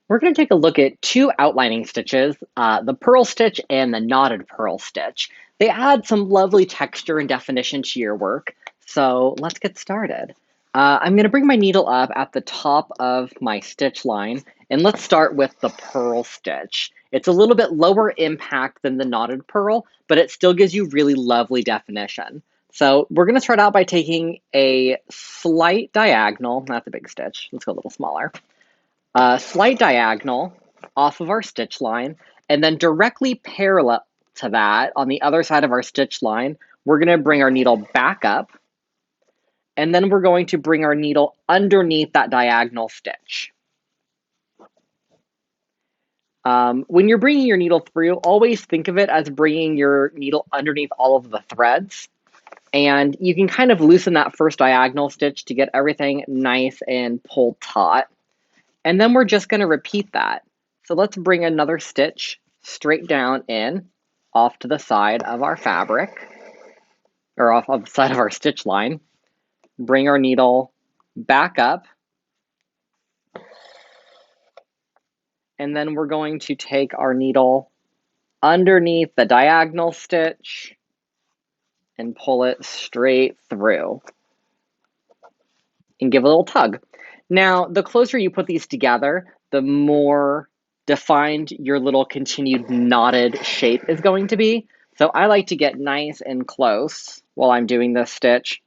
We're going to take a look at two outlining stitches, the purl stitch and the knotted purl stitch. They add some lovely texture and definition to your work, so let's get started. I'm going to bring my needle up at the top of my stitch line, and let's start with the purl stitch. It's a little bit lower impact than the knotted purl, but it still gives you really lovely definition. So we're going to start out by taking a slight diagonal, not the big stitch, let's go a little smaller, a slight diagonal off of our stitch line, and then directly parallel to that on the other side of our stitch line, we're going to bring our needle back up, and then we're going to bring our needle underneath that diagonal stitch. When you're bringing your needle through, always think of it as bringing your needle underneath all of the threads. And you can kind of loosen that first diagonal stitch to get everything nice and pulled taut. And then we're just going to repeat that. So let's bring another stitch straight down in, off to the side of our fabric, or off of the side of our stitch line. Bring our needle back up. And then we're going to take our needle underneath the diagonal stitch and pull it straight through and give a little tug. Now, the closer you put these together, the more defined your little continued knotted shape is going to be. So I like to get nice and close while I'm doing this stitch.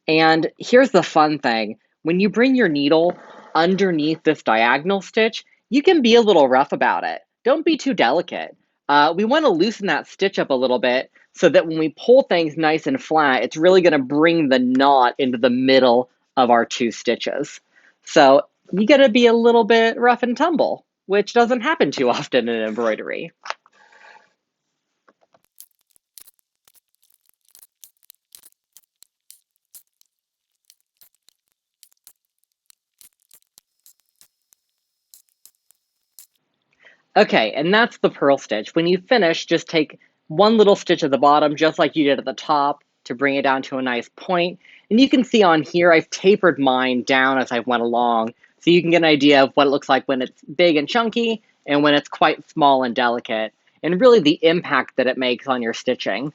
And here's the fun thing. When you bring your needle underneath this diagonal stitch, you can be a little rough about it. Don't be too delicate. We want to loosen that stitch up a little bit so that when we pull things nice and flat, it's really going to bring the knot into the middle of our two stitches. So you got to be a little bit rough and tumble, which doesn't happen too often in embroidery. Okay, and that's the purl stitch. When you finish, just take one little stitch at the bottom, just like you did at the top, to bring it down to a nice point. And you can see on here, I've tapered mine down as I went along, so you can get an idea of what it looks like when it's big and chunky, and when it's quite small and delicate, and really the impact that it makes on your stitching.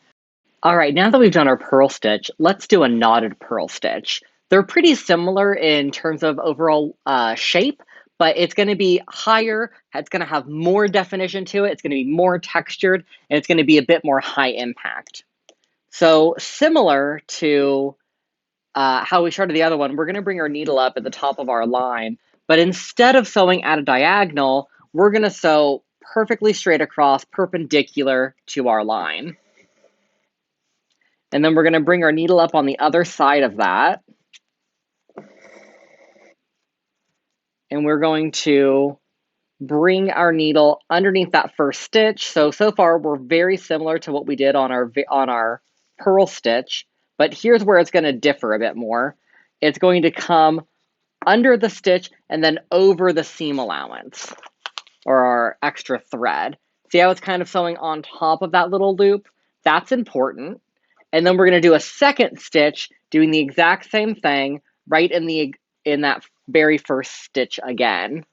All right, now that we've done our purl stitch, let's do a knotted purl stitch. They're pretty similar in terms of overall shape, but it's going to be higher, it's going to have more definition to it, it's going to be more textured, and it's going to be a bit more high impact. So similar to how we started the other one, we're going to bring our needle up at the top of our line, but instead of sewing at a diagonal, we're going to sew perfectly straight across, perpendicular to our line. And then we're going to bring our needle up on the other side of that. And we're going to bring our needle underneath that first stitch. So far we're very similar to what we did on our purl stitch, but here's where it's going to differ a bit more. It's going to come under the stitch and then over the seam allowance, or our extra thread. See how it's kind of sewing on top of that little loop? That's important. And then we're going to do a second stitch doing the exact same thing right in that very first stitch again.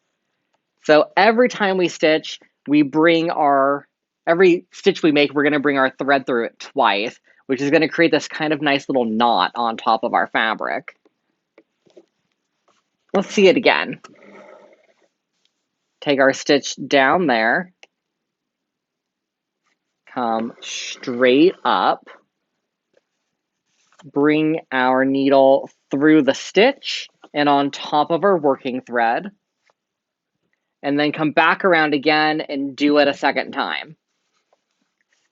So every time we stitch, every stitch we make, we're going to bring our thread through it twice, which is going to create this kind of nice little knot on top of our fabric. Let's see it again. Take our stitch down there, come straight up, bring our needle through the stitch and on top of our working thread, and then come back around again and do it a second time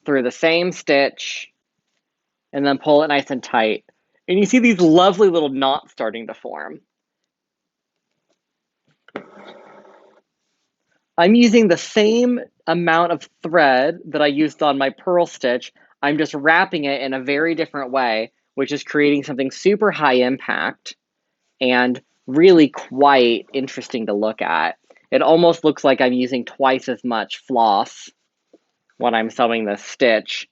through the same stitch, and then pull it nice and tight. And you see these lovely little knots starting to form. I'm using the same amount of thread that I used on my purl stitch. I'm just wrapping it in a very different way, which is creating something super high impact and really quite interesting to look at. It almost looks like I'm using twice as much floss when I'm sewing this stitch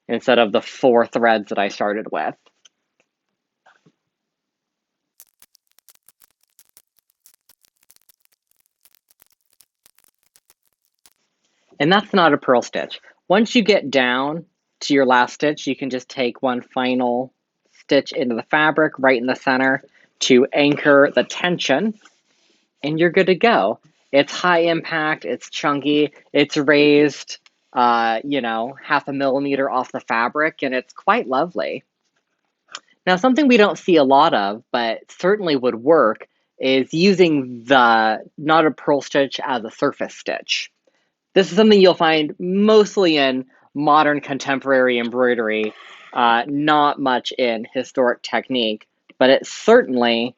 instead of the 4 threads that I started with. And that's not a purl stitch. Once you get down to your last stitch, you can just take one final stitch into the fabric right in the center to anchor the tension, and you're good to go. It's high impact, it's chunky, it's raised, half a millimeter off the fabric, and it's quite lovely. Now, something we don't see a lot of, but certainly would work, is using the knotted purl stitch as a surface stitch. This is something you'll find mostly in modern contemporary embroidery, not much in historic technique, but it certainly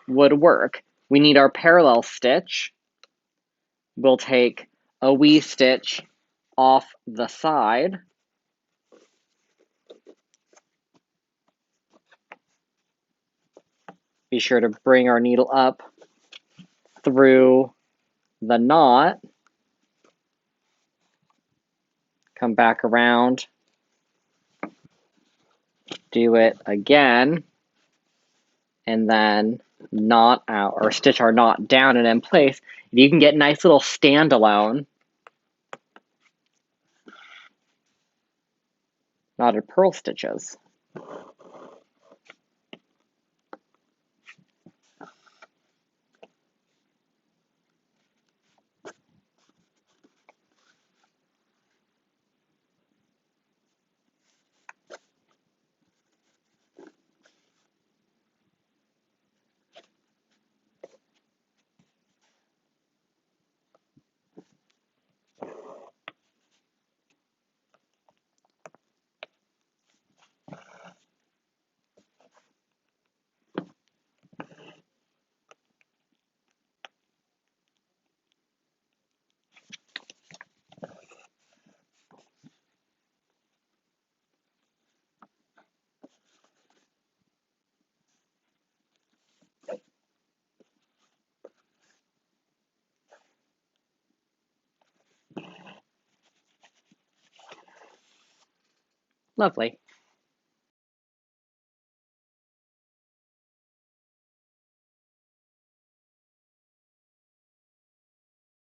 would work. We need our parallel stitch. We'll take a wee stitch off the side. Be sure to bring our needle up through the knot. Come back around. Do it again. And then knot out or stitch our knot down and in place. You can get nice little standalone knotted purl stitches. Lovely.